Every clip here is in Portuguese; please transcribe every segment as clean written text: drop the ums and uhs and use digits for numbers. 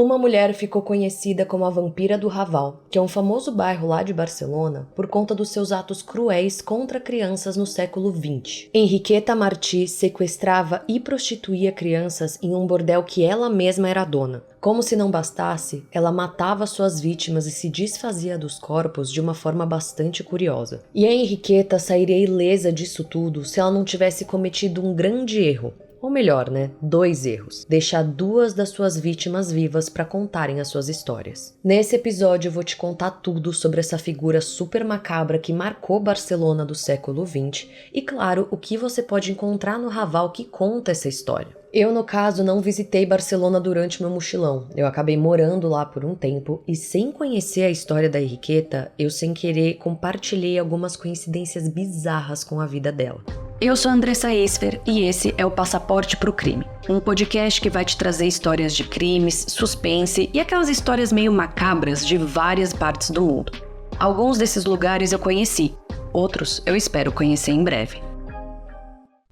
Uma mulher ficou conhecida como a Vampira do Raval, que é um famoso bairro lá de Barcelona por conta dos seus atos cruéis contra crianças no século XX. Enriqueta Martí sequestrava e prostituía crianças em um bordel que ela mesma era dona. Como se não bastasse, ela matava suas vítimas e se desfazia dos corpos de uma forma bastante curiosa. E a Enriqueta sairia ilesa disso tudo se ela não tivesse cometido um grande erro. Ou melhor, né? 2 erros. Deixar 2 das suas vítimas vivas para contarem as suas histórias. Nesse episódio eu vou te contar tudo sobre essa figura super macabra que marcou Barcelona do século XX e, claro, o que você pode encontrar no Raval que conta essa história. Eu, no caso, não visitei Barcelona durante meu mochilão. Eu acabei morando lá por um tempo e, sem conhecer a história da Enriqueta, eu sem querer compartilhei algumas coincidências bizarras com a vida dela. Eu sou Andressa Esfer e esse é o Passaporte pro Crime, um podcast que vai te trazer histórias de crimes, suspense e aquelas histórias meio macabras de várias partes do mundo. Alguns desses lugares eu conheci, outros eu espero conhecer em breve.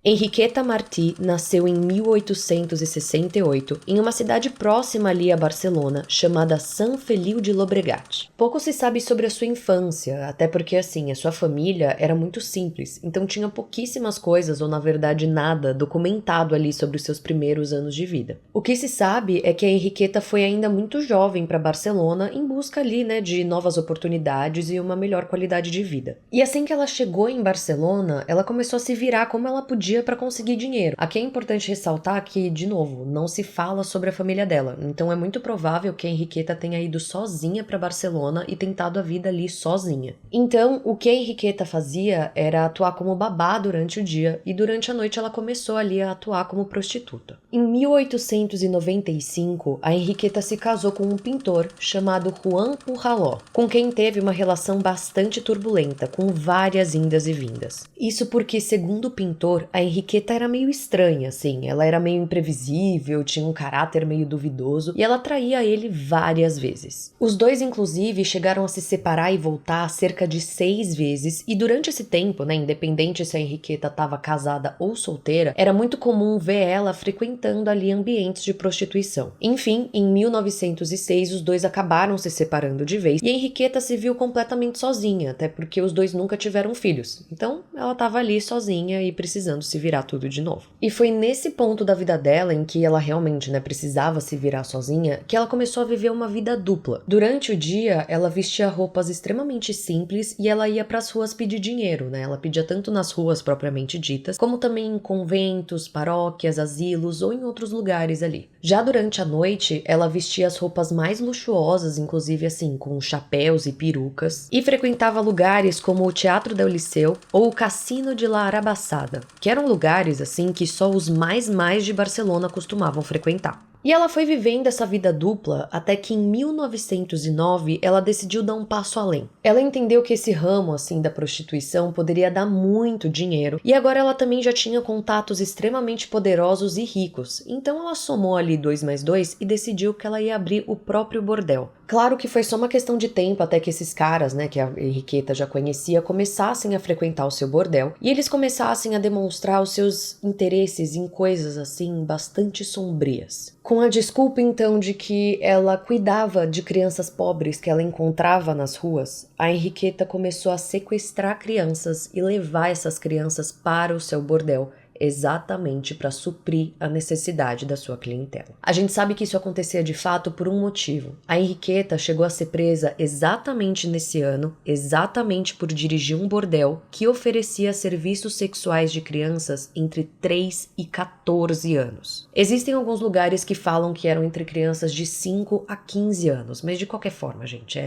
Enriqueta Martí nasceu em 1868 em uma cidade próxima ali a Barcelona, chamada Sant Feliu de Llobregat. Pouco se sabe sobre a sua infância, até porque assim, a sua família era muito simples, então tinha pouquíssimas coisas, ou na verdade nada, documentado ali sobre os seus primeiros anos de vida. O que se sabe é que a Enriqueta foi ainda muito jovem para Barcelona em busca ali, né, de novas oportunidades e uma melhor qualidade de vida. E assim que ela chegou em Barcelona, ela começou a se virar como ela podia para conseguir dinheiro. Aqui é importante ressaltar que, de novo, não se fala sobre a família dela, então é muito provável que a Enriqueta tenha ido sozinha para Barcelona e tentado a vida ali sozinha. Então, o que a Enriqueta fazia era atuar como babá durante o dia e durante a noite ela começou ali a atuar como prostituta. Em 1895, a Enriqueta se casou com um pintor chamado Joan Pujalló, com quem teve uma relação bastante turbulenta, com várias indas e vindas. Isso porque, segundo o pintor, a Enriqueta era meio estranha, assim, ela era meio imprevisível, tinha um caráter meio duvidoso e ela traía ele várias vezes. Os dois, inclusive, chegaram a se separar e voltar cerca de 6 vezes e durante esse tempo, né, independente se a Enriqueta estava casada ou solteira, era muito comum ver ela frequentando ali ambientes de prostituição. Enfim, em 1906 os dois acabaram se separando de vez e a Enriqueta se viu completamente sozinha, até porque os dois nunca tiveram filhos. Então, ela estava ali sozinha e precisando se virar tudo de novo. E foi nesse ponto da vida dela em que ela realmente, né, precisava se virar sozinha, que ela começou a viver uma vida dupla. Durante o dia, ela vestia roupas extremamente simples e ela ia para as ruas pedir dinheiro, né? Ela pedia tanto nas ruas propriamente ditas, como também em conventos, paróquias, asilos ou em outros lugares ali. Já durante a noite, ela vestia as roupas mais luxuosas, inclusive assim, com chapéus e perucas, e frequentava lugares como o Teatro del Liceu ou o Cassino de la Arabassada, que eram lugares assim que só os mais de Barcelona costumavam frequentar. E ela foi vivendo essa vida dupla até que em 1909 ela decidiu dar um passo além. Ela entendeu que esse ramo assim da prostituição poderia dar muito dinheiro e agora ela também já tinha contatos extremamente poderosos e ricos. Então ela somou ali 2 mais 2 e decidiu que ela ia abrir o próprio bordel. Claro que foi só uma questão de tempo até que esses caras, né, que a Enriqueta já conhecia, começassem a frequentar o seu bordel e eles começassem a demonstrar os seus interesses em coisas assim bastante sombrias. Com a desculpa então de que ela cuidava de crianças pobres que ela encontrava nas ruas, a Enriqueta começou a sequestrar crianças e levar essas crianças para o seu bordel, exatamente para suprir a necessidade da sua clientela. A gente sabe que isso acontecia de fato por um motivo. A Enriqueta chegou a ser presa exatamente nesse ano, exatamente por dirigir um bordel que oferecia serviços sexuais de crianças entre 3 e 14 anos. Existem alguns lugares que falam que eram entre crianças de 5 a 15 anos, mas de qualquer forma, gente,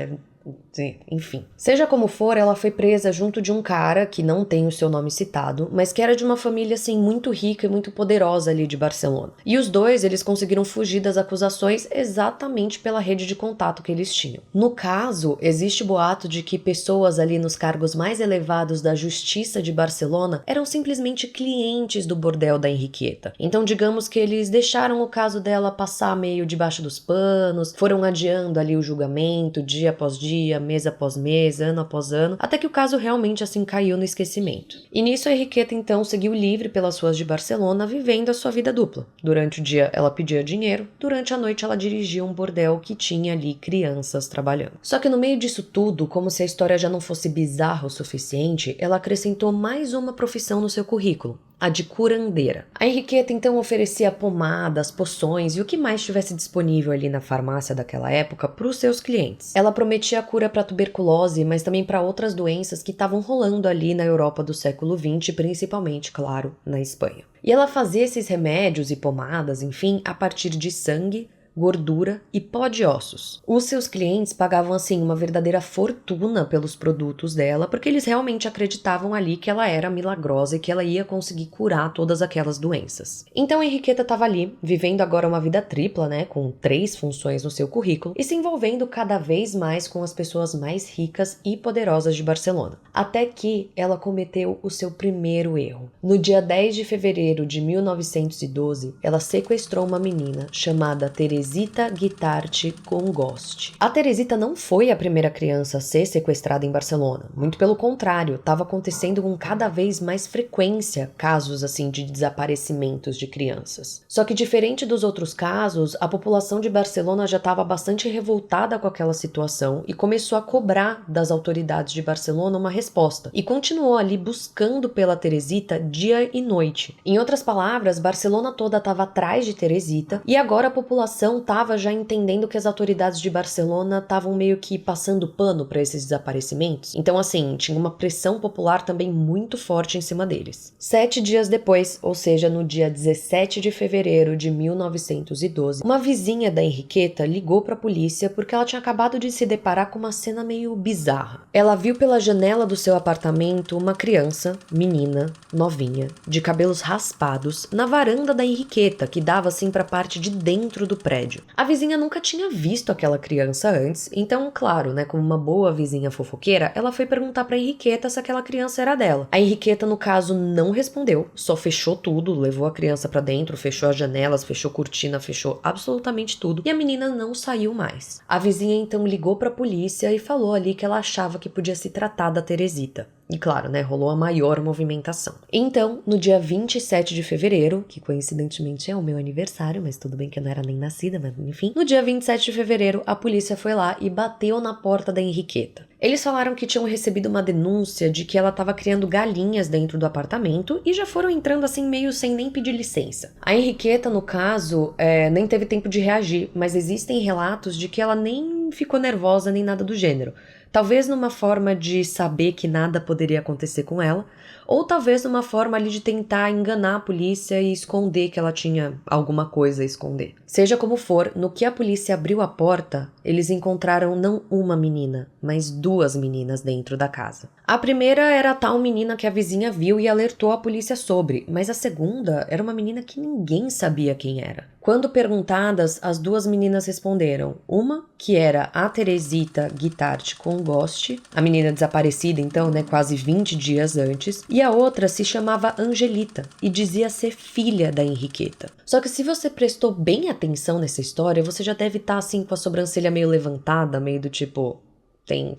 enfim. Seja como for, ela foi presa junto de um cara que não tem o seu nome citado, mas que era de uma família assim muito rica e muito poderosa ali de Barcelona. E os dois, eles conseguiram fugir das acusações exatamente pela rede de contato que eles tinham. No caso, existe boato de que pessoas ali nos cargos mais elevados da justiça de Barcelona eram simplesmente clientes do bordel da Enriqueta. Então, digamos que eles deixaram o caso dela passar meio debaixo dos panos, foram adiando ali o julgamento dia após dia, dia, mês após mês, ano após ano, até que o caso realmente assim caiu no esquecimento. E nisso a Henriqueta então seguiu livre pelas ruas de Barcelona, vivendo a sua vida dupla. Durante o dia ela pedia dinheiro, durante a noite ela dirigia um bordel que tinha ali crianças trabalhando. Só que no meio disso tudo, como se a história já não fosse bizarra o suficiente, ela acrescentou mais uma profissão no seu currículo: a de curandeira. A Henriqueta então oferecia pomadas, poções e o que mais estivesse disponível ali na farmácia daquela época para os seus clientes. Ela prometia a cura para tuberculose, mas também para outras doenças que estavam rolando ali na Europa do século XX, principalmente, claro, na Espanha. E ela fazia esses remédios e pomadas, enfim, a partir de sangue, gordura e pó de ossos. Os seus clientes pagavam assim uma verdadeira fortuna pelos produtos dela, porque eles realmente acreditavam ali que ela era milagrosa e que ela ia conseguir curar todas aquelas doenças. Então a Henriqueta estava ali, vivendo agora uma vida tripla, né, com 3 funções no seu currículo e se envolvendo cada vez mais com as pessoas mais ricas e poderosas de Barcelona. Até que ela cometeu o seu primeiro erro. No dia 10 de fevereiro de 1912, ela sequestrou uma menina chamada Teresita Guitart Congost. A Teresita não foi a primeira criança a ser sequestrada em Barcelona. Muito pelo contrário, estava acontecendo com cada vez mais frequência casos assim de desaparecimentos de crianças. Só que diferente dos outros casos, a população de Barcelona já estava bastante revoltada com aquela situação e começou a cobrar das autoridades de Barcelona uma resposta. E continuou ali buscando pela Teresita dia e noite. Em outras palavras, Barcelona toda estava atrás de Teresita e agora a população estava já entendendo que as autoridades de Barcelona estavam meio que passando pano para esses desaparecimentos. Então, assim, tinha uma pressão popular também muito forte em cima deles. 7 dias depois, ou seja, no dia 17 de fevereiro de 1912, uma vizinha da Henriqueta ligou para a polícia porque ela tinha acabado de se deparar com uma cena meio bizarra. Ela viu pela janela do seu apartamento uma criança, menina, novinha, de cabelos raspados, na varanda da Henriqueta, que dava assim para a parte de dentro do prédio. A vizinha nunca tinha visto aquela criança antes, então, claro, né, como uma boa vizinha fofoqueira, ela foi perguntar pra Henriqueta se aquela criança era dela. A Henriqueta, no caso, não respondeu, só fechou tudo, levou a criança pra dentro, fechou as janelas, fechou cortina, fechou absolutamente tudo, e a menina não saiu mais. A vizinha então ligou pra polícia e falou ali que ela achava que podia se tratar da Teresita. E claro, né, rolou a maior movimentação. Então, no dia 27 de fevereiro, que coincidentemente é o meu aniversário, mas tudo bem que eu não era nem nascida, mas enfim. No dia 27 de fevereiro, a polícia foi lá e bateu na porta da Henriqueta. Eles falaram que tinham recebido uma denúncia de que ela estava criando galinhas dentro do apartamento e já foram entrando assim meio sem nem pedir licença. A Henriqueta, no caso, nem teve tempo de reagir, mas existem relatos de que ela nem ficou nervosa nem nada do gênero. Talvez numa forma de saber que nada poderia acontecer com ela, ou talvez numa forma ali de tentar enganar a polícia e esconder que ela tinha alguma coisa a esconder. Seja como for, no que a polícia abriu a porta, eles encontraram não uma menina, mas 2 meninas dentro da casa. A primeira era a tal menina que a vizinha viu e alertou a polícia sobre, mas a segunda era uma menina que ninguém sabia quem era. Quando perguntadas, as 2 meninas responderam. Uma, que era a Teresita Guitart Congost, a menina desaparecida então, né, quase 20 dias antes, e a outra se chamava Angelita e dizia ser filha da Henriqueta. Só que se você prestou bem atenção nessa história, você já deve estar assim com a sobrancelha meio levantada, meio do tipo...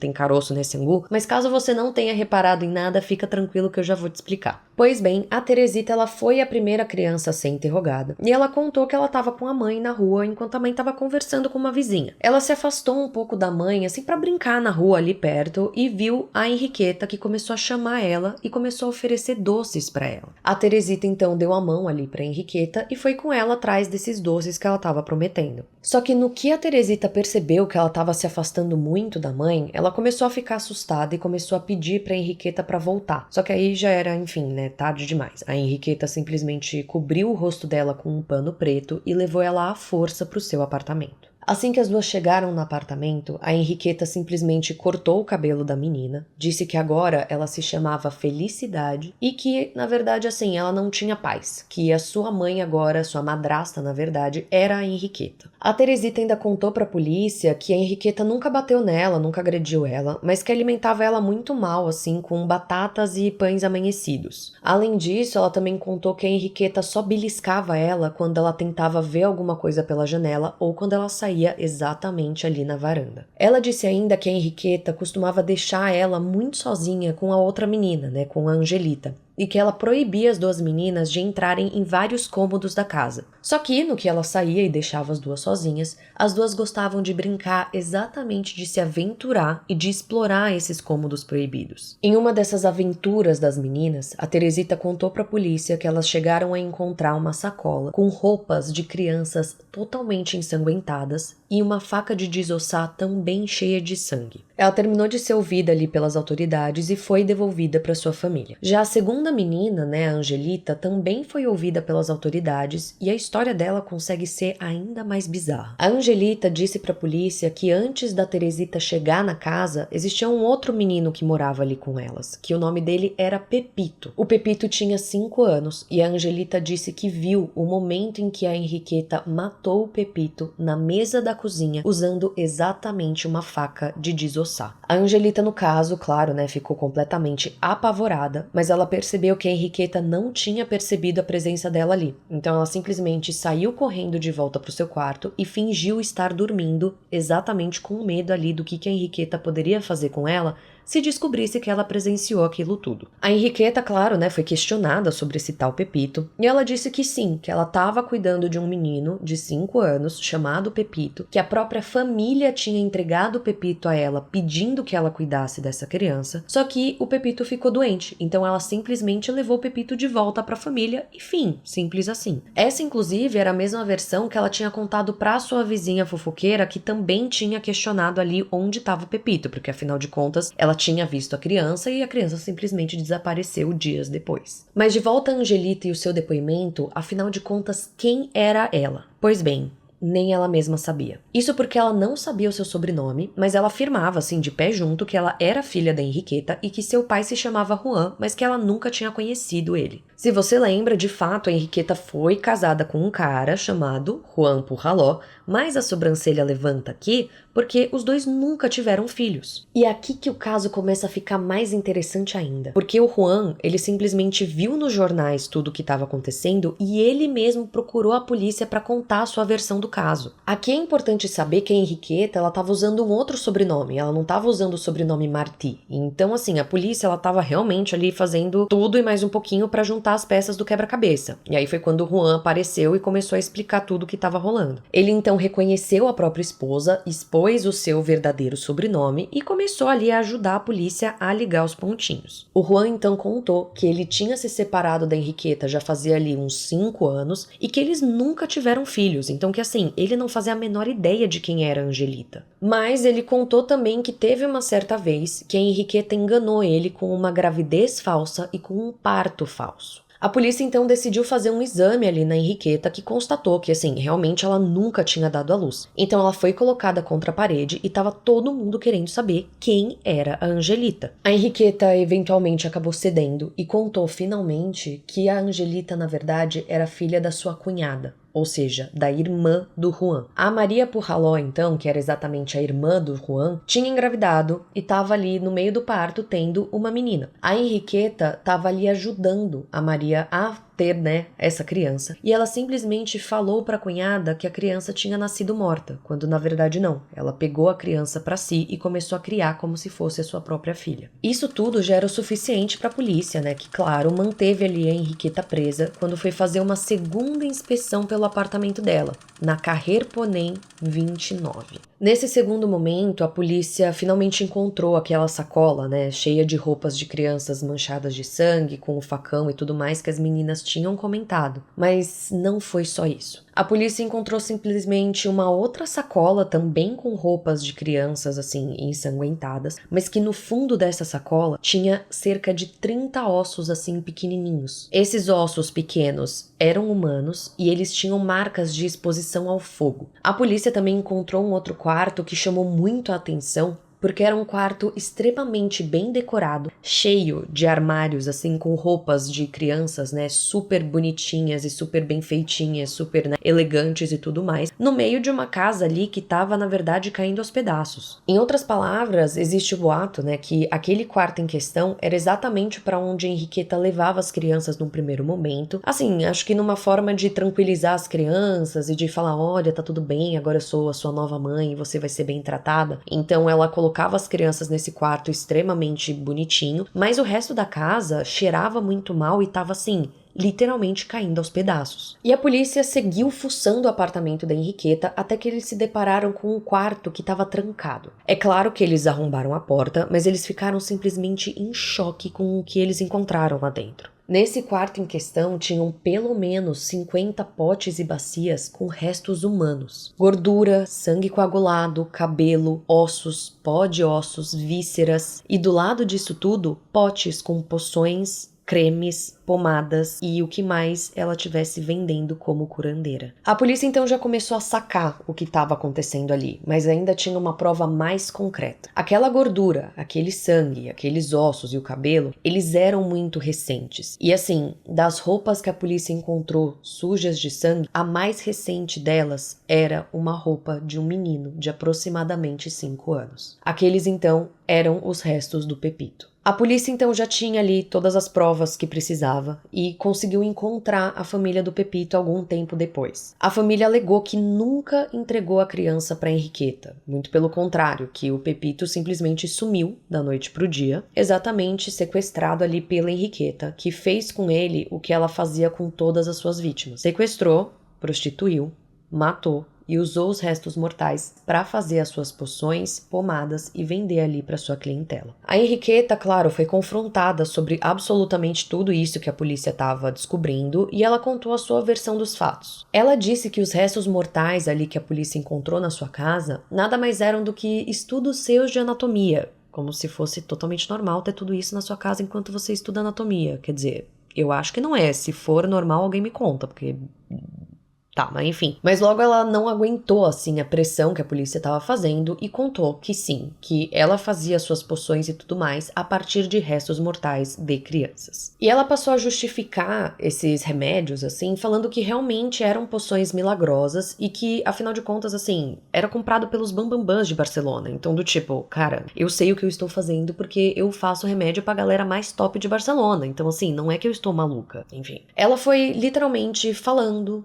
Tem caroço nesse angu, mas caso você não tenha reparado em nada, fica tranquilo que eu já vou te explicar. Pois bem, a Teresita ela foi a primeira criança a ser interrogada, e ela contou que ela estava com a mãe na rua enquanto a mãe estava conversando com uma vizinha. Ela se afastou um pouco da mãe, assim, para brincar na rua ali perto, e viu a Henriqueta que começou a chamar ela e começou a oferecer doces para ela. A Teresita então deu a mão ali para Henriqueta e foi com ela atrás desses doces que ela estava prometendo. Só que no que a Teresita percebeu que ela estava se afastando muito da mãe, ela começou a ficar assustada e começou a pedir pra Henriqueta pra voltar. Só que aí já era, enfim, né, tarde demais. A Henriqueta simplesmente cobriu o rosto dela com um pano preto e levou ela à força pro seu apartamento. Assim que as 2 chegaram no apartamento, a Henriqueta simplesmente cortou o cabelo da menina, disse que agora ela se chamava Felicidade e que, na verdade, assim, ela não tinha pais, que a sua mãe agora, sua madrasta, na verdade, era a Henriqueta. A Teresita ainda contou pra polícia que a Henriqueta nunca bateu nela, nunca agrediu ela, mas que alimentava ela muito mal, assim, com batatas e pães amanhecidos. Além disso, ela também contou que a Henriqueta só beliscava ela quando ela tentava ver alguma coisa pela janela ou quando ela saía estaria exatamente ali na varanda. Ela disse ainda que a Henriqueta costumava deixar ela muito sozinha com a outra menina, né, com a Angelita, e que ela proibia as duas meninas de entrarem em vários cômodos da casa. Só que, no que ela saía e deixava as duas sozinhas, as duas gostavam de brincar exatamente de se aventurar e de explorar esses cômodos proibidos. Em uma dessas aventuras das meninas, a Teresita contou para a polícia que elas chegaram a encontrar uma sacola com roupas de crianças totalmente ensanguentadas e uma faca de desossar também cheia de sangue. Ela terminou de ser ouvida ali pelas autoridades e foi devolvida para sua família. Já a segunda menina, né, a Angelita, também foi ouvida pelas autoridades e a história dela consegue ser ainda mais bizarra. A Angelita disse para a polícia que antes da Teresita chegar na casa, existia um outro menino que morava ali com elas, que o nome dele era Pepito. O Pepito tinha 5 anos e a Angelita disse que viu o momento em que a Henriqueta matou o Pepito na mesa da cozinha usando exatamente uma faca de desossar. A Angelita, no caso, claro, né, ficou completamente apavorada, mas ela percebeu que a Henriqueta não tinha percebido a presença dela ali. Então ela simplesmente saiu correndo de volta para o seu quarto e fingiu estar dormindo, exatamente com medo ali do que a Henriqueta poderia fazer com ela se descobrisse que ela presenciou aquilo tudo. A Henriqueta, claro, né, foi questionada sobre esse tal Pepito, e ela disse que sim, que ela estava cuidando de um menino de 5 anos, chamado Pepito, que a própria família tinha entregado o Pepito a ela, pedindo que ela cuidasse dessa criança, só que o Pepito ficou doente, então ela simplesmente levou o Pepito de volta para a família e fim, simples assim. Essa, inclusive, era a mesma versão que ela tinha contado para sua vizinha fofoqueira, que também tinha questionado ali onde estava o Pepito, porque afinal de contas, ela tinha visto a criança e a criança simplesmente desapareceu dias depois. Mas de volta a Angelita e o seu depoimento, afinal de contas, quem era ela? Pois bem, nem ela mesma sabia. Isso porque ela não sabia o seu sobrenome, mas ela afirmava, assim, de pé junto, que ela era filha da Henriqueta e que seu pai se chamava Juan, mas que ela nunca tinha conhecido ele. Se você lembra, de fato, a Henriqueta foi casada com um cara chamado Juan Pujoló, mas a sobrancelha levanta aqui porque os dois nunca tiveram filhos. E é aqui que o caso começa a ficar mais interessante ainda, porque o Juan, ele simplesmente viu nos jornais tudo o que estava acontecendo e ele mesmo procurou a polícia para contar a sua versão do caso. Aqui é importante saber que a Henriqueta, ela estava usando um outro sobrenome, ela não estava usando o sobrenome Martí. Então, assim, a polícia, ela estava realmente ali fazendo tudo e mais um pouquinho para juntar as peças do quebra-cabeça. E aí foi quando o Juan apareceu e começou a explicar tudo o que estava rolando. Ele então reconheceu a própria esposa, expôs o seu verdadeiro sobrenome e começou ali a ajudar a polícia a ligar os pontinhos. O Juan então contou que ele tinha se separado da Henriqueta já fazia ali uns 5 anos e que eles nunca tiveram filhos, então que assim, ele não fazia a menor ideia de quem era a Angelita. Mas ele contou também que teve uma certa vez que a Henriqueta enganou ele com uma gravidez falsa e com um parto falso. A polícia então decidiu fazer um exame ali na Henriqueta que constatou que, assim, realmente ela nunca tinha dado à luz. Então ela foi colocada contra a parede e tava todo mundo querendo saber quem era a Angelita. A Henriqueta eventualmente acabou cedendo e contou finalmente que a Angelita, na verdade, era filha da sua cunhada. Ou seja, da irmã do Juan. A Maria Pujoló, então, que era exatamente a irmã do Juan, tinha engravidado e estava ali no meio do parto tendo uma menina. A Henriqueta estava ali ajudando a Maria a ter, né, essa criança. E ela simplesmente falou para a cunhada que a criança tinha nascido morta, quando na verdade não. Ela pegou a criança para si e começou a criar como se fosse a sua própria filha. Isso tudo já era o suficiente para a polícia, né, que claro, manteve ali a Henriqueta presa quando foi fazer uma segunda inspeção pelo apartamento dela, na Carrer Poném 29. Nesse segundo momento, a polícia finalmente encontrou aquela sacola, né, cheia de roupas de crianças manchadas de sangue, com o facão e tudo mais que as meninas tinham comentado. Mas não foi só isso. A polícia encontrou simplesmente uma outra sacola também com roupas de crianças, assim, ensanguentadas, mas que no fundo dessa sacola tinha cerca de 30 ossos, assim, pequenininhos. Esses ossos pequenos eram humanos e eles tinham marcas de exposição ao fogo. A polícia também encontrou um outro quarto que chamou muito a atenção, porque era um quarto extremamente bem decorado, cheio de armários, assim, com roupas de crianças, né, super bonitinhas e super bem feitinhas, super, né, elegantes e tudo mais, no meio de uma casa ali que tava, na verdade, caindo aos pedaços. Em outras palavras, existe o boato, né, que aquele quarto em questão era exatamente para onde Henriqueta levava as crianças num primeiro momento, assim, acho que numa forma de tranquilizar as crianças e de falar, olha, tá tudo bem, agora eu sou a sua nova mãe e você vai ser bem tratada. Então ela colocava as crianças nesse quarto extremamente bonitinho, mas o resto da casa cheirava muito mal e tava assim, literalmente caindo aos pedaços. E a polícia seguiu fuçando o apartamento da Henriqueta até que eles se depararam com um quarto que estava trancado. É claro que eles arrombaram a porta, mas eles ficaram simplesmente em choque com o que eles encontraram lá dentro. Nesse quarto em questão tinham pelo menos 50 potes e bacias com restos humanos. Gordura, sangue coagulado, cabelo, ossos, pó de ossos, vísceras e do lado disso tudo, potes com poções, cremes, pomadas e o que mais ela tivesse vendendo como curandeira. A polícia então já começou a sacar o que estava acontecendo ali, mas ainda tinha uma prova mais concreta. Aquela gordura, aquele sangue, aqueles ossos e o cabelo, eles eram muito recentes. E assim, das roupas que a polícia encontrou sujas de sangue, a mais recente delas era uma roupa de um menino de aproximadamente 5 anos. Aqueles então eram os restos do Pepito. A polícia então já tinha ali todas as provas que precisava e conseguiu encontrar a família do Pepito algum tempo depois. A família alegou que nunca entregou a criança para Henriqueta, muito pelo contrário, que o Pepito simplesmente sumiu da noite pro dia, exatamente sequestrado ali pela Henriqueta, que fez com ele o que ela fazia com todas as suas vítimas. Sequestrou, prostituiu, matou e usou os restos mortais para fazer as suas poções, pomadas e vender ali para sua clientela. A Henriqueta, claro, foi confrontada sobre absolutamente tudo isso que a polícia estava descobrindo e ela contou a sua versão dos fatos. Ela disse que os restos mortais ali que a polícia encontrou na sua casa nada mais eram do que estudos seus de anatomia, como se fosse totalmente normal ter tudo isso na sua casa enquanto você estuda anatomia. Quer dizer, eu acho que não é. Se for normal, alguém me conta, porque... Tá, mas enfim. Mas logo ela não aguentou, assim, a pressão que a polícia estava fazendo e contou que sim, que ela fazia suas poções e tudo mais a partir de restos mortais de crianças. E ela passou a justificar esses remédios, assim, falando que realmente eram poções milagrosas e que, afinal de contas, assim, era comprado pelos bambambãs de Barcelona. Então, do tipo, cara, eu sei o que eu estou fazendo porque eu faço remédio pra galera mais top de Barcelona. Então, assim, não é que eu estou maluca. Enfim. Ela foi literalmente falando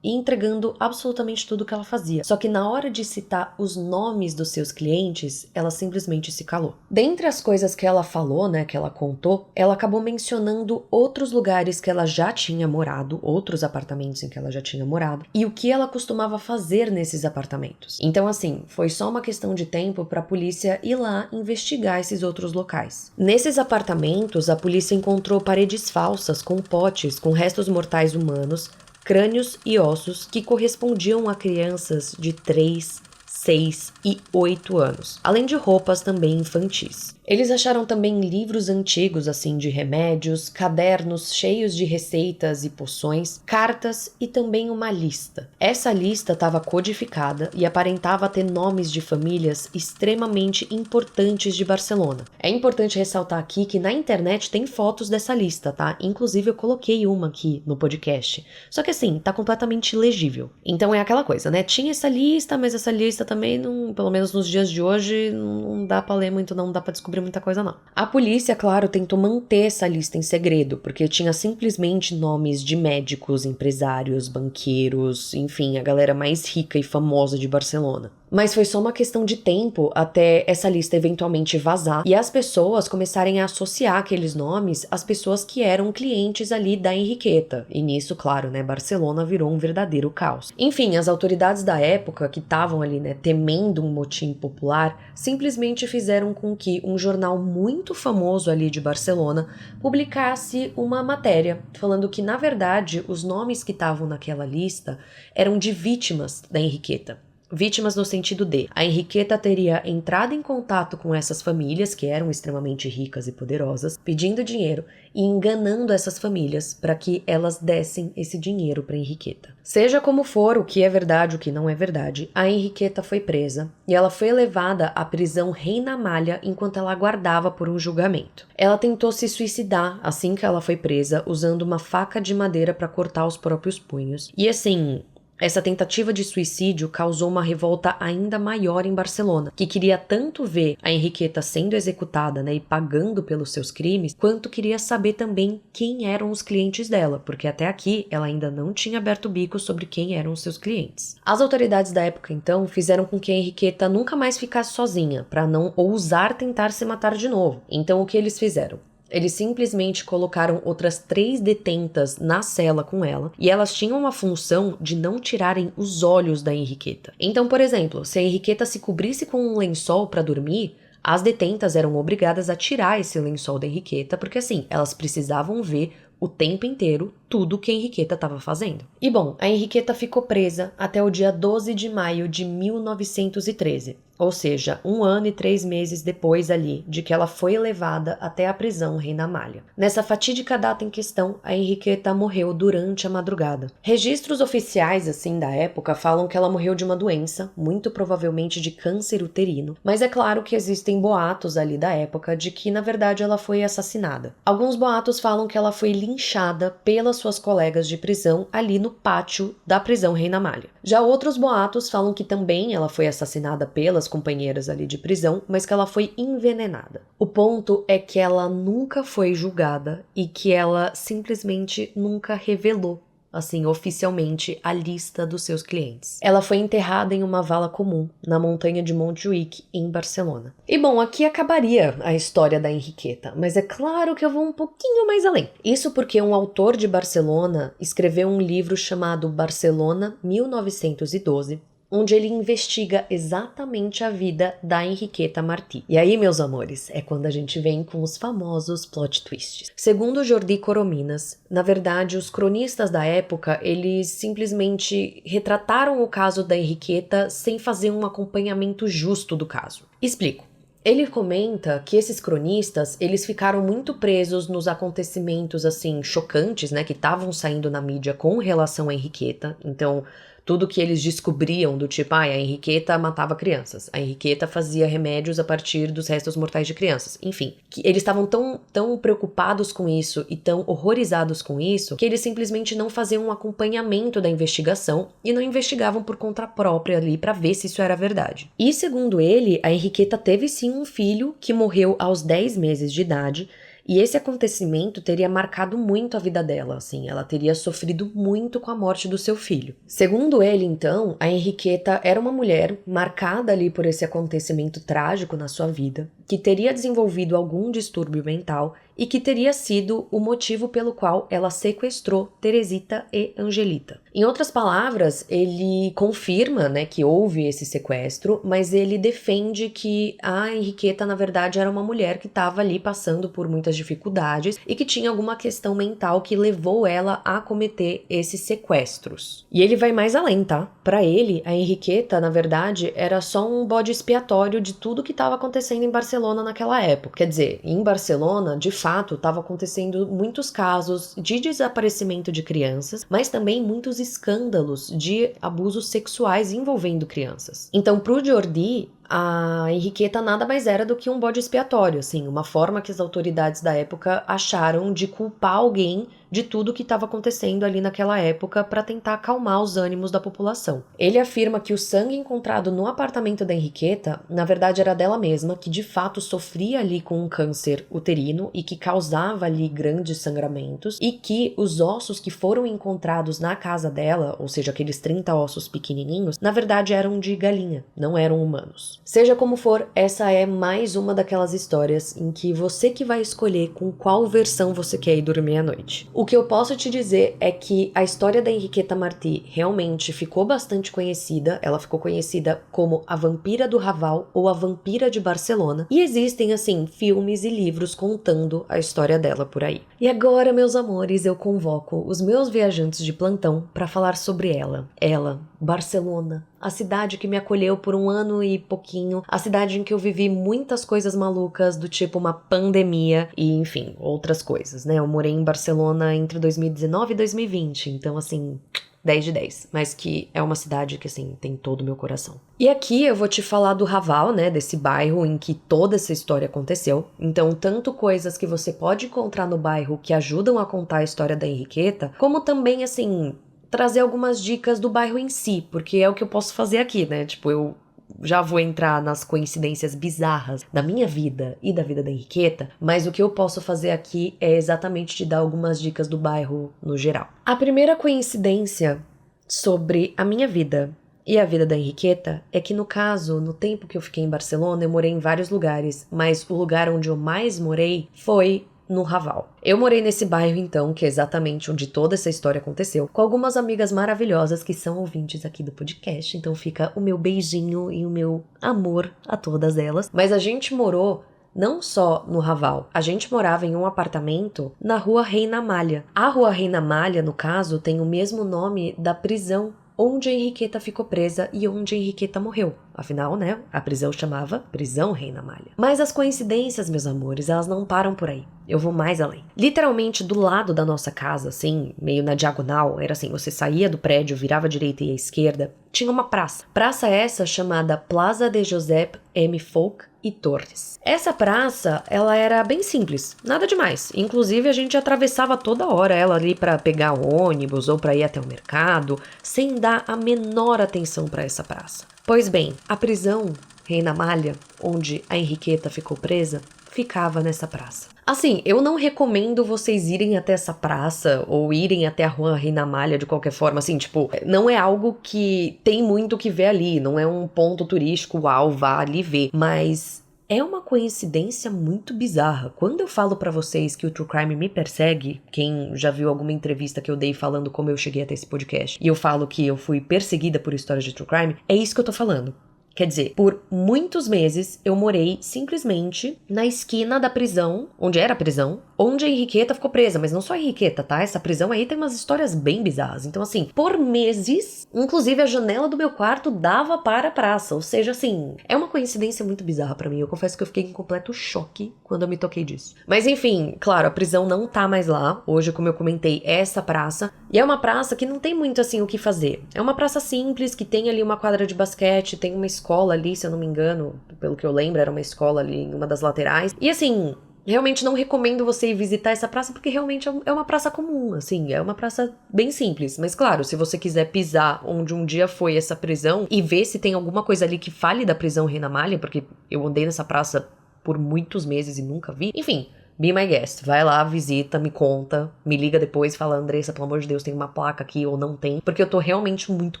e entregando absolutamente tudo que ela fazia. Só que na hora de citar os nomes dos seus clientes, ela simplesmente se calou. Dentre as coisas que ela falou, né, que ela contou, ela acabou mencionando outros lugares que ela já tinha morado, outros apartamentos em que ela já tinha morado, e o que ela costumava fazer nesses apartamentos. Então, assim, foi só uma questão de tempo para a polícia ir lá investigar esses outros locais. Nesses apartamentos, a polícia encontrou paredes falsas com potes com restos mortais humanos, crânios e ossos que correspondiam a crianças de 3, 6 e 8 anos, além de roupas também infantis. Eles acharam também livros antigos, assim, de remédios, cadernos cheios de receitas e poções, cartas e também uma lista. Essa lista estava codificada e aparentava ter nomes de famílias extremamente importantes de Barcelona. É importante ressaltar aqui que na internet tem fotos dessa lista, tá? Inclusive eu coloquei uma aqui no podcast. Só que assim, tá completamente ilegível. Então é aquela coisa, né? Tinha essa lista, mas essa lista também, não, pelo menos nos dias de hoje, não dá pra ler muito, não dá pra descobrir muita coisa não. A polícia, claro, tentou manter essa lista em segredo, porque tinha simplesmente nomes de médicos, empresários, banqueiros, enfim, a galera mais rica e famosa de Barcelona. Mas foi só uma questão de tempo até essa lista eventualmente vazar e as pessoas começarem a associar aqueles nomes às pessoas que eram clientes ali da Henriqueta. E nisso, claro, né, Barcelona virou um verdadeiro caos. Enfim, as autoridades da época que estavam ali, né, temendo um motim popular, simplesmente fizeram com que um jornal muito famoso ali de Barcelona publicasse uma matéria falando que, na verdade, os nomes que estavam naquela lista eram de vítimas da Henriqueta. Vítimas no sentido de a Henriqueta teria entrado em contato com essas famílias, que eram extremamente ricas e poderosas, pedindo dinheiro e enganando essas famílias para que elas dessem esse dinheiro para Henriqueta. Seja como for, o que é verdade, o que não é verdade, a Henriqueta foi presa e ela foi levada à prisão Reina Amália enquanto ela aguardava por um julgamento. Ela tentou se suicidar assim que ela foi presa, usando uma faca de madeira para cortar os próprios punhos. E assim, essa tentativa de suicídio causou uma revolta ainda maior em Barcelona, que queria tanto ver a Henriqueta sendo executada, e pagando pelos seus crimes, quanto queria saber também quem eram os clientes dela, porque até aqui ela ainda não tinha aberto o bico sobre quem eram os seus clientes. As autoridades da época, então, fizeram com que a Henriqueta nunca mais ficasse sozinha, para não ousar tentar se matar de novo. Então, o que eles fizeram? Eles simplesmente colocaram outras 3 detentas na cela com ela e elas tinham uma função de não tirarem os olhos da Henriqueta. Então, por exemplo, se a Henriqueta se cobrisse com um lençol para dormir, as detentas eram obrigadas a tirar esse lençol da Henriqueta, porque assim, elas precisavam ver o tempo inteiro tudo que a Henriqueta estava fazendo. E bom, a Henriqueta ficou presa até o dia 12 de maio de 1913, ou seja, 1 ano e 3 meses depois ali de que ela foi levada até a prisão Reina Amália. Nessa fatídica data em questão, a Henriqueta morreu durante a madrugada. Registros oficiais, assim, da época falam que ela morreu de uma doença, muito provavelmente de câncer uterino, mas é claro que existem boatos ali da época de que, na verdade, ela foi assassinada. Alguns boatos falam que ela foi linchada pelas suas colegas de prisão ali no pátio da prisão Reina Amália. Já outros boatos falam que também ela foi assassinada pelas companheiras ali de prisão, mas que ela foi envenenada. O ponto é que ela nunca foi julgada e que ela simplesmente nunca revelou, assim, oficialmente, a lista dos seus clientes. Ela foi enterrada em uma vala comum, na montanha de Montjuïc, em Barcelona. E bom, aqui acabaria a história da Henriqueta, mas é claro que eu vou um pouquinho mais além. Isso porque um autor de Barcelona escreveu um livro chamado Barcelona 1912, onde ele investiga exatamente a vida da Henriqueta Martí. E aí, meus amores, é quando a gente vem com os famosos plot twists. Segundo Jordi Corominas, na verdade, os cronistas da época, eles simplesmente retrataram o caso da Henriqueta sem fazer um acompanhamento justo do caso. Explico. Ele comenta que esses cronistas, eles ficaram muito presos nos acontecimentos, assim, chocantes, que estavam saindo na mídia com relação à Henriqueta. Então, tudo que eles descobriam do tipo, a Henriqueta matava crianças, a Henriqueta fazia remédios a partir dos restos mortais de crianças, enfim. Que eles estavam tão preocupados com isso e tão horrorizados com isso, que eles simplesmente não faziam um acompanhamento da investigação e não investigavam por conta própria ali pra ver se isso era verdade. E segundo ele, a Henriqueta teve sim um filho que morreu aos 10 meses de idade, e esse acontecimento teria marcado muito a vida dela, assim, ela teria sofrido muito com a morte do seu filho. Segundo ele, então, a Henriqueta era uma mulher marcada ali por esse acontecimento trágico na sua vida, que teria desenvolvido algum distúrbio mental e que teria sido o motivo pelo qual ela sequestrou Teresita e Angelita. Em outras palavras, ele confirma, que houve esse sequestro, mas ele defende que a Henriqueta, na verdade, era uma mulher que estava ali passando por muitas dificuldades e que tinha alguma questão mental que levou ela a cometer esses sequestros. E ele vai mais além, tá? Para ele, a Henriqueta, na verdade, era só um bode expiatório de tudo que estava acontecendo em Barcelona naquela época. Quer dizer, em Barcelona, de fato, estava acontecendo muitos casos de desaparecimento de crianças, mas também muitos escândalos de abusos sexuais envolvendo crianças. Então, pro Jordi, a Henriqueta nada mais era do que um bode expiatório, assim, uma forma que as autoridades da época acharam de culpar alguém de tudo que estava acontecendo ali naquela época para tentar acalmar os ânimos da população. Ele afirma que o sangue encontrado no apartamento da Henriqueta, na verdade era dela mesma, que de fato sofria ali com um câncer uterino e que causava ali grandes sangramentos, e que os ossos que foram encontrados na casa dela, ou seja, aqueles 30 ossos pequenininhos, na verdade eram de galinha, não eram humanos. Seja como for, essa é mais uma daquelas histórias em que você que vai escolher com qual versão você quer ir dormir à noite. O que eu posso te dizer é que a história da Henriqueta Martí realmente ficou bastante conhecida, ela ficou conhecida como a Vampira do Raval ou a Vampira de Barcelona, e existem, assim, filmes e livros contando a história dela por aí. E agora, meus amores, eu convoco os meus viajantes de plantão para falar sobre ela, Barcelona, a cidade que me acolheu por 1 ano e pouquinho, a cidade em que eu vivi muitas coisas malucas, do tipo uma pandemia e, enfim, outras coisas, né? Eu morei em Barcelona entre 2019 e 2020, então, assim, 10 de 10, mas que é uma cidade que, assim, tem todo o meu coração. E aqui eu vou te falar do Raval, né, desse bairro em que toda essa história aconteceu. Então, tanto coisas que você pode encontrar no bairro que ajudam a contar a história da Henriqueta, como também, assim, trazer algumas dicas do bairro em si, porque é o que eu posso fazer aqui, né, tipo, eu já vou entrar nas coincidências bizarras da minha vida e da vida da Henriqueta, mas o que eu posso fazer aqui é exatamente te dar algumas dicas do bairro no geral. A primeira coincidência sobre a minha vida e a vida da Henriqueta é que, no caso, no tempo que eu fiquei em Barcelona, eu morei em vários lugares, mas o lugar onde eu mais morei foi no Raval. Eu morei nesse bairro, então, que é exatamente onde toda essa história aconteceu, com algumas amigas maravilhosas que são ouvintes aqui do podcast, então fica o meu beijinho e o meu amor a todas elas. Mas a gente morou não só no Raval, a gente morava em um apartamento na Rua Reina Amália. A Rua Reina Amália, no caso, tem o mesmo nome da prisão onde a Henriqueta ficou presa e onde a Henriqueta morreu. Afinal, né, a prisão chamava Prisão Reina Amália. Mas as coincidências, meus amores, elas não param por aí. Eu vou mais além. Literalmente, do lado da nossa casa, assim, meio na diagonal, era assim, você saía do prédio, virava à direita e à esquerda, tinha uma praça. Praça essa chamada Plaza de Josep M. Folk e Torres. Essa praça, ela era bem simples, nada demais. Inclusive, a gente atravessava toda hora ela ali para pegar ônibus ou para ir até o mercado, sem dar a menor atenção para essa praça. Pois bem, a prisão Reina Amália, onde a Henriqueta ficou presa, ficava nessa praça. Assim, eu não recomendo vocês irem até essa praça ou irem até a Rua Reina Amália de qualquer forma, assim, tipo, não é algo que tem muito o que ver ali, não é um ponto turístico, uau, vá ali ver, mas é uma coincidência muito bizarra. Quando eu falo pra vocês que o True Crime me persegue, quem já viu alguma entrevista que eu dei falando como eu cheguei até esse podcast, e eu falo que eu fui perseguida por histórias de True Crime, é isso que eu tô falando. Quer dizer, por muitos meses eu morei simplesmente na esquina da prisão, onde era a prisão, onde a Henriqueta ficou presa. Mas não só a Henriqueta, tá? Essa prisão aí tem umas histórias bem bizarras. Então, assim, por meses, inclusive a janela do meu quarto dava para a praça. Ou seja, assim, é uma coincidência muito bizarra pra mim. Eu confesso que eu fiquei em completo choque quando eu me toquei disso. Mas enfim, claro, a prisão não tá mais lá. Hoje, como eu comentei, é essa praça. E é uma praça que não tem muito, assim, o que fazer. É uma praça simples, que tem ali uma quadra de basquete, tem uma escola ali, se eu não me engano, pelo que eu lembro, era uma escola ali em uma das laterais. E assim, realmente não recomendo você ir visitar essa praça, porque realmente é uma praça comum, assim, é uma praça bem simples. Mas claro, se você quiser pisar onde um dia foi essa prisão e ver se tem alguma coisa ali que fale da prisão Reina Amália, porque eu andei nessa praça por muitos meses e nunca vi, enfim, be my guest, vai lá, visita, me conta, me liga depois e fala, Andressa, pelo amor de Deus, tem uma placa aqui ou não tem, porque eu tô realmente muito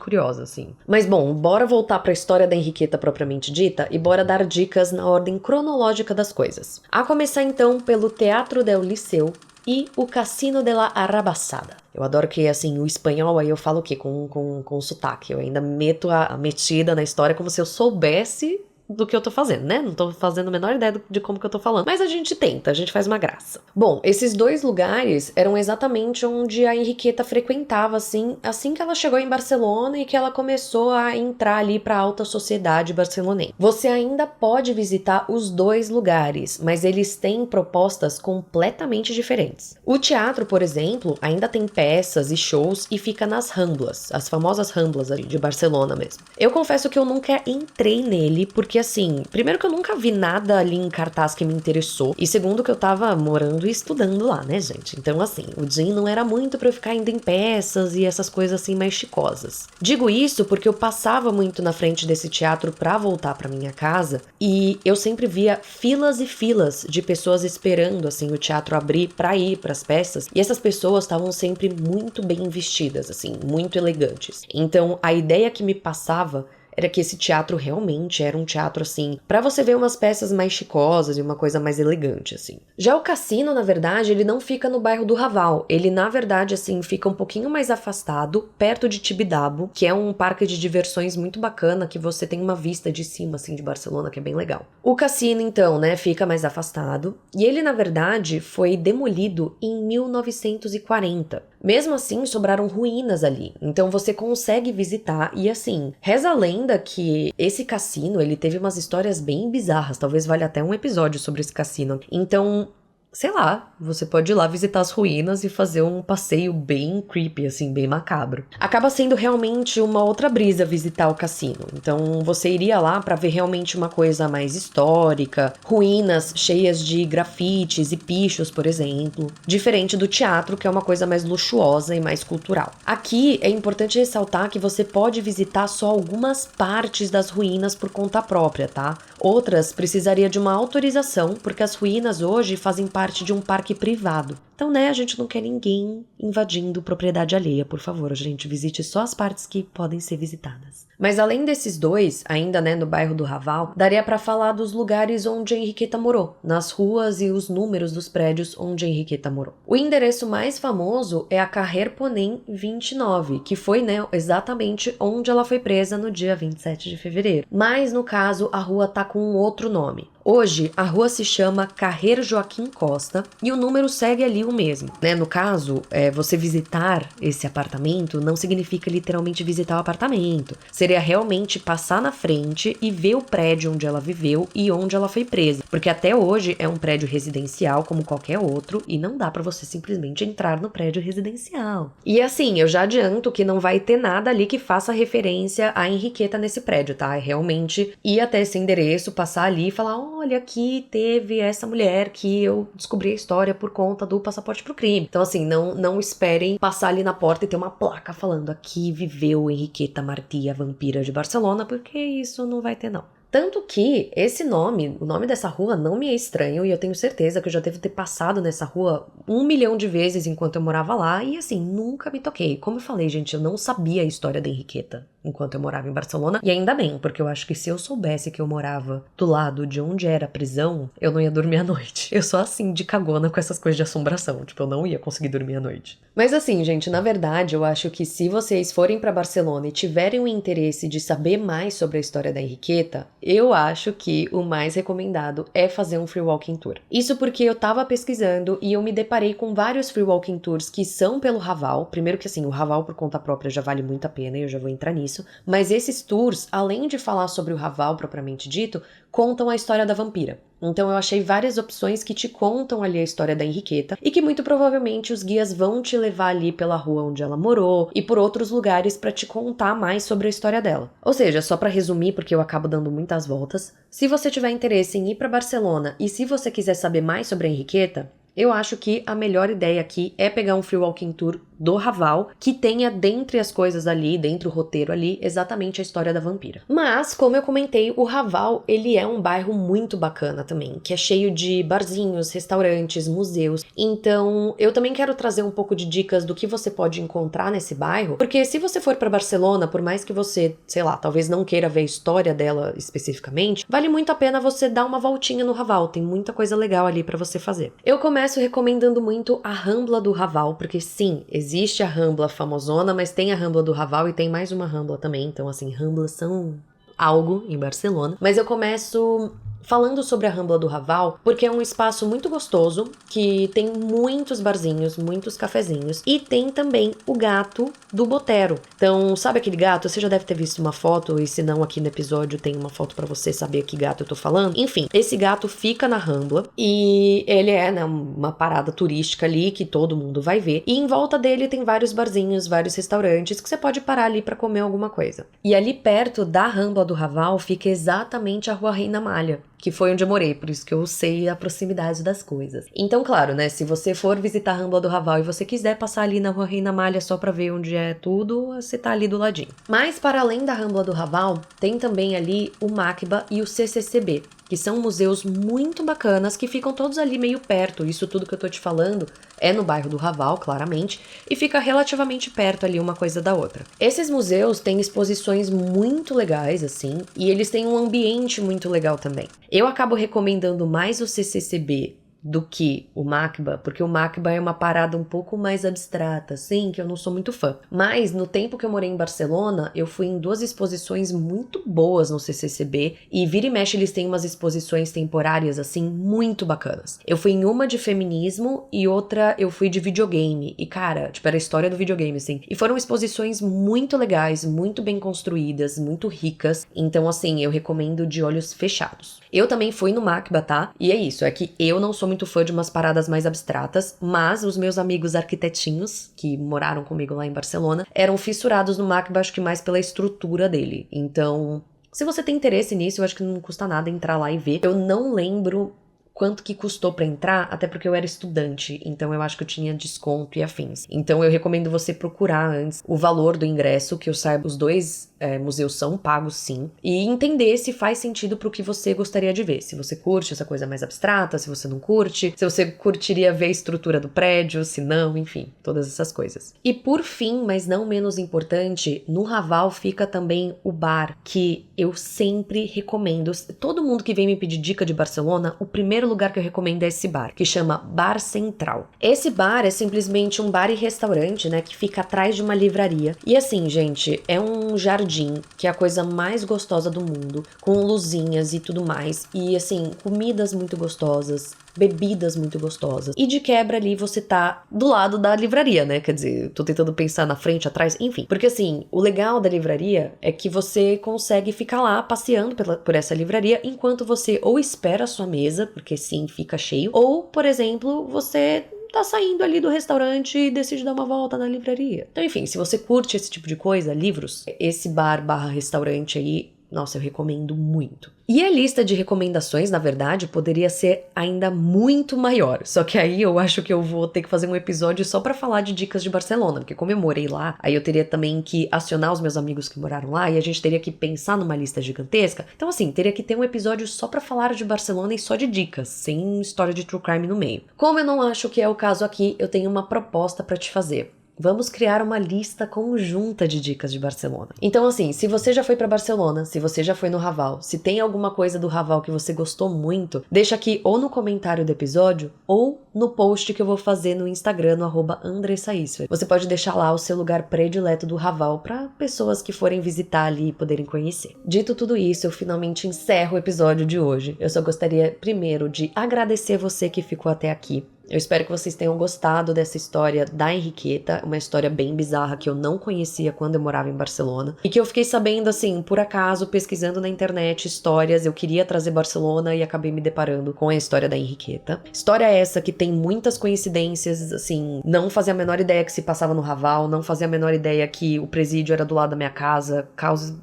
curiosa, assim. Mas bom, bora voltar pra história da Henriqueta propriamente dita e bora dar dicas na ordem cronológica das coisas. A começar então pelo Teatro del Liceu e o Cassino de la Arrabassada. Eu adoro que, assim, o espanhol aí eu falo o quê? Com sotaque. Eu ainda meto a metida na história como se eu soubesse do que eu tô fazendo, né? Não tô fazendo a menor ideia de como que eu tô falando. Mas a gente tenta, a gente faz uma graça. Bom, esses dois lugares eram exatamente onde a Henriqueta frequentava, assim que ela chegou em Barcelona e que ela começou a entrar ali pra alta sociedade barcelonense. Você ainda pode visitar os dois lugares, mas eles têm propostas completamente diferentes. O teatro, por exemplo, ainda tem peças e shows e fica nas Ramblas, as famosas Ramblas ali de Barcelona mesmo. Eu confesso que eu nunca entrei nele porque assim, primeiro que eu nunca vi nada ali em cartaz que me interessou, e segundo que eu tava morando e estudando lá, né, gente? Então, assim, o dia não era muito pra eu ficar indo em peças e essas coisas assim mais chicosas. Digo isso porque eu passava muito na frente desse teatro pra voltar pra minha casa, e eu sempre via filas e filas de pessoas esperando, assim, o teatro abrir pra ir pras peças, e essas pessoas estavam sempre muito bem vestidas, assim, muito elegantes. Então, a ideia que me passava era que esse teatro realmente era um teatro, assim, pra você ver umas peças mais chicosas e uma coisa mais elegante, assim. Já o cassino, na verdade, ele não fica no bairro do Raval. Ele, na verdade, assim, fica um pouquinho mais afastado, perto de Tibidabo, que é um parque de diversões muito bacana, que você tem uma vista de cima, assim, de Barcelona, que é bem legal. O cassino, então, né, fica mais afastado. E ele, na verdade, foi demolido em 1940. Mesmo assim, sobraram ruínas ali. Então você consegue visitar e assim, reza a lenda que esse cassino, ele teve umas histórias bem bizarras. Talvez valha até um episódio sobre esse cassino. Então, sei lá, você pode ir lá visitar as ruínas e fazer um passeio bem creepy, assim, bem macabro. Acaba sendo realmente uma outra brisa visitar o cassino. Então você iria lá pra ver realmente uma coisa mais histórica, ruínas cheias de grafites e pichos, por exemplo. Diferente do teatro, que é uma coisa mais luxuosa e mais cultural. Aqui é importante ressaltar que você pode visitar só algumas partes das ruínas por conta própria, tá? Outras precisaria de uma autorização, porque as ruínas hoje fazem parte de um parque privado. Então, né, a gente não quer ninguém invadindo propriedade alheia, por favor, gente, visite só as partes que podem ser visitadas. Mas além desses dois, ainda, né, no bairro do Raval, daria pra falar dos lugares onde a Henriqueta morou, nas ruas e os números dos prédios onde a Henriqueta morou. O endereço mais famoso é a Carrer Poném 29, que foi, né, exatamente onde ela foi presa no dia 27 de fevereiro. Mas, no caso, a rua tá com um outro nome. Hoje, a rua se chama Carrer Joaquim Costa e o número segue ali o mesmo, né? No caso, você visitar esse apartamento não significa literalmente visitar o apartamento. Seria realmente passar na frente e ver o prédio onde ela viveu e onde ela foi presa. Porque até hoje é um prédio residencial como qualquer outro e não dá pra você simplesmente entrar no prédio residencial. E assim, eu já adianto que não vai ter nada ali que faça referência à Henriqueta nesse prédio, tá? É realmente ir até esse endereço, passar ali e falar: olha, aqui teve essa mulher que eu descobri a história por conta do passaporte pro crime. Então, assim, não esperem passar ali na porta e ter uma placa falando: aqui viveu Henriqueta Martí, a vampira de Barcelona, porque isso não vai ter, não. Tanto que esse nome, o nome dessa rua não me é estranho e eu tenho certeza que eu já devo ter passado nessa rua 1 milhão de vezes enquanto eu morava lá e assim, nunca me toquei. Como eu falei, gente, eu não sabia a história da Henriqueta enquanto eu morava em Barcelona e ainda bem, porque eu acho que se eu soubesse que eu morava do lado de onde era a prisão, eu não ia dormir à noite. Eu sou assim, de cagona com essas coisas de assombração, tipo, eu não ia conseguir dormir à noite. Mas assim, gente, na verdade, eu acho que se vocês forem pra Barcelona e tiverem o interesse de saber mais sobre a história da Henriqueta, eu acho que o mais recomendado é fazer um free walking tour. Isso porque eu tava pesquisando e eu me deparei com vários free walking tours que são pelo Raval. Primeiro que assim, o Raval por conta própria já vale muito a pena e eu já vou entrar nisso. Mas esses tours, além de falar sobre o Raval propriamente dito, contam a história da vampira. Então eu achei várias opções que te contam ali a história da Henriqueta e que muito provavelmente os guias vão te levar ali pela rua onde ela morou e por outros lugares para te contar mais sobre a história dela. Ou seja, só para resumir, porque eu acabo dando muitas voltas, se você tiver interesse em ir para Barcelona e se você quiser saber mais sobre a Henriqueta, eu acho que a melhor ideia aqui é pegar um free walking tour do Raval, que tenha dentre as coisas ali, dentro do roteiro ali, exatamente a história da vampira. Mas, como eu comentei, o Raval, ele é um bairro muito bacana também, que é cheio de barzinhos, restaurantes, museus. Então, eu também quero trazer um pouco de dicas do que você pode encontrar nesse bairro, porque se você for para Barcelona, por mais que você, sei lá, talvez não queira ver a história dela especificamente, vale muito a pena você dar uma voltinha no Raval, tem muita coisa legal ali para você fazer. Eu começo recomendando muito a Rambla do Raval, porque sim, existe a Rambla famosona, mas tem a Rambla do Raval e tem mais uma Rambla também, então assim, Ramblas são algo em Barcelona. Mas eu começo falando sobre a Rambla do Raval, porque é um espaço muito gostoso, que tem muitos barzinhos, muitos cafezinhos, e tem também o gato do Botero. Então, sabe aquele gato? Você já deve ter visto uma foto, e se não, aqui no episódio tem uma foto pra você saber que gato eu tô falando. Enfim, esse gato fica na Rambla, e ele é, né, uma parada turística ali, que todo mundo vai ver, e em volta dele tem vários barzinhos, vários restaurantes, que você pode parar ali pra comer alguma coisa. E ali perto da Rambla do Raval fica exatamente a Rua Reina Malha, que foi onde eu morei, por isso que eu sei a proximidade das coisas. Então, claro, né, se você for visitar a Rambla do Raval e você quiser passar ali na Rua Reina Malha só pra ver onde é tudo, você tá ali do ladinho. Mas, para além da Rambla do Raval, tem também ali o MACBA e o CCCB, que são museus muito bacanas, que ficam todos ali meio perto. Isso tudo que eu tô te falando é no bairro do Raval, claramente, e fica relativamente perto ali uma coisa da outra. Esses museus têm exposições muito legais, assim, e eles têm um ambiente muito legal também. Eu acabo recomendando mais o CCCB do que o MACBA, porque o MACBA é uma parada um pouco mais abstrata, sim, que eu não sou muito fã. Mas no tempo que eu morei em Barcelona, eu fui em 2 exposições muito boas no CCCB, e vira e mexe eles têm umas exposições temporárias, assim, muito bacanas. Eu fui em uma de feminismo e outra eu fui de videogame, e cara, tipo, era a história do videogame, assim. E foram exposições muito legais, muito bem construídas, muito ricas, então assim, eu recomendo de olhos fechados. Eu também fui no MACBA, tá? E é isso, é que eu não sou muito fã de umas paradas mais abstratas, mas os meus amigos arquitetinhos, que moraram comigo lá em Barcelona, eram fissurados no MACBA, acho que mais pela estrutura dele. Então, se você tem interesse nisso, eu acho que não custa nada entrar lá e ver. Eu não lembro quanto que custou pra entrar, até porque eu era estudante, então eu acho que eu tinha desconto e afins. Então eu recomendo você procurar antes o valor do ingresso, que eu saiba, os 2 museus são pagos sim, e entender se faz sentido pro que você gostaria de ver. Se você curte essa coisa mais abstrata, se você não curte, se você curtiria ver a estrutura do prédio, se não, enfim, todas essas coisas. E por fim, mas não menos importante, no Raval fica também o bar, que eu sempre recomendo. Todo mundo que vem me pedir dica de Barcelona, o primeiro lugar que eu recomendo é esse bar, que chama Bar Central. Esse bar é simplesmente um bar e restaurante, né, que fica atrás de uma livraria. E assim, gente, é um jardim, que é a coisa mais gostosa do mundo, com luzinhas e tudo mais. E assim, comidas muito gostosas, bebidas muito gostosas. E de quebra ali você tá do lado da livraria, né? Quer dizer, eu tô tentando pensar na frente, atrás, enfim. Porque assim, o legal da livraria é que você consegue ficar lá passeando por essa livraria enquanto você ou espera a sua mesa, porque sim, fica cheio, ou, por exemplo, você tá saindo ali do restaurante e decide dar uma volta na livraria. Então, enfim, se você curte esse tipo de coisa, livros, esse bar/restaurante aí, nossa, eu recomendo muito. E a lista de recomendações, na verdade, poderia ser ainda muito maior. Só que aí eu acho que eu vou ter que fazer um episódio só pra falar de dicas de Barcelona, porque como eu morei lá, aí eu teria também que acionar os meus amigos que moraram lá e a gente teria que pensar numa lista gigantesca. Então assim, teria que ter um episódio só pra falar de Barcelona e só de dicas, sem história de true crime no meio. Como eu não acho que é o caso aqui, eu tenho uma proposta pra te fazer. Vamos criar uma lista conjunta de dicas de Barcelona. Então assim, se você já foi pra Barcelona, se você já foi no Raval, se tem alguma coisa do Raval que você gostou muito, deixa aqui ou no comentário do episódio ou no post que eu vou fazer no Instagram, no @AndressaIsfer. Você pode deixar lá o seu lugar predileto do Raval para pessoas que forem visitar ali e poderem conhecer. Dito tudo isso, eu finalmente encerro o episódio de hoje. Eu só gostaria primeiro de agradecer você que ficou até aqui. Eu espero que vocês tenham gostado dessa história da Henriqueta, uma história bem bizarra que eu não conhecia quando eu morava em Barcelona e que eu fiquei sabendo, assim, por acaso, pesquisando na internet histórias. Eu queria trazer Barcelona e acabei me deparando com a história da Henriqueta. História essa que tem muitas coincidências, assim, não fazia a menor ideia que se passava no Raval, não fazia a menor ideia que o presídio era do lado da minha casa, caos,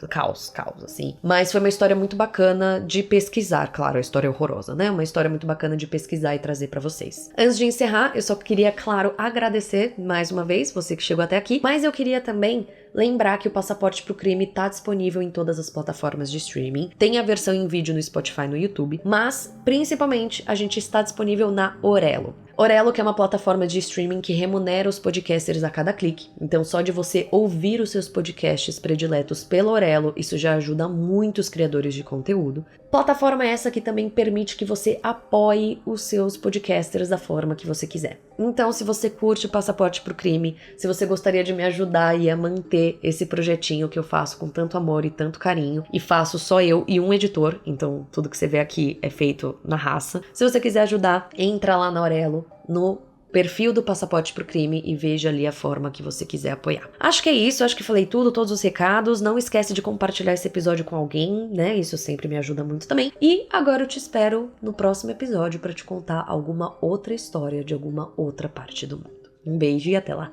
assim. Mas foi uma história muito bacana de pesquisar, claro, a história é horrorosa, né? Uma história muito bacana de pesquisar e trazer pra vocês. Antes de encerrar, eu só queria, claro, agradecer mais uma vez você que chegou até aqui, mas eu queria também lembrar que o Passaporte pro Crime tá disponível em todas as plataformas de streaming, tem a versão em vídeo no Spotify e no YouTube, mas principalmente a gente está disponível na Orelo. Orelo, que é uma plataforma de streaming que remunera os podcasters a cada clique. Então, só de você ouvir os seus podcasts prediletos pela Orelo, isso já ajuda muitos criadores de conteúdo. Plataforma essa que também permite que você apoie os seus podcasters da forma que você quiser. Então, se você curte o Passaporte pro Crime, se você gostaria de me ajudar aí a manter esse projetinho que eu faço com tanto amor e tanto carinho, e faço só eu e um editor, então tudo que você vê aqui é feito na raça. Se você quiser ajudar, entra lá na Orelo, no perfil do Passaporte pro Crime e veja ali a forma que você quiser apoiar. Acho que é isso, acho que falei tudo, todos os recados. Não esquece de compartilhar esse episódio com alguém, né? Isso sempre me ajuda muito também. E agora eu te espero no próximo episódio para te contar alguma outra história de alguma outra parte do mundo. Um beijo e até lá!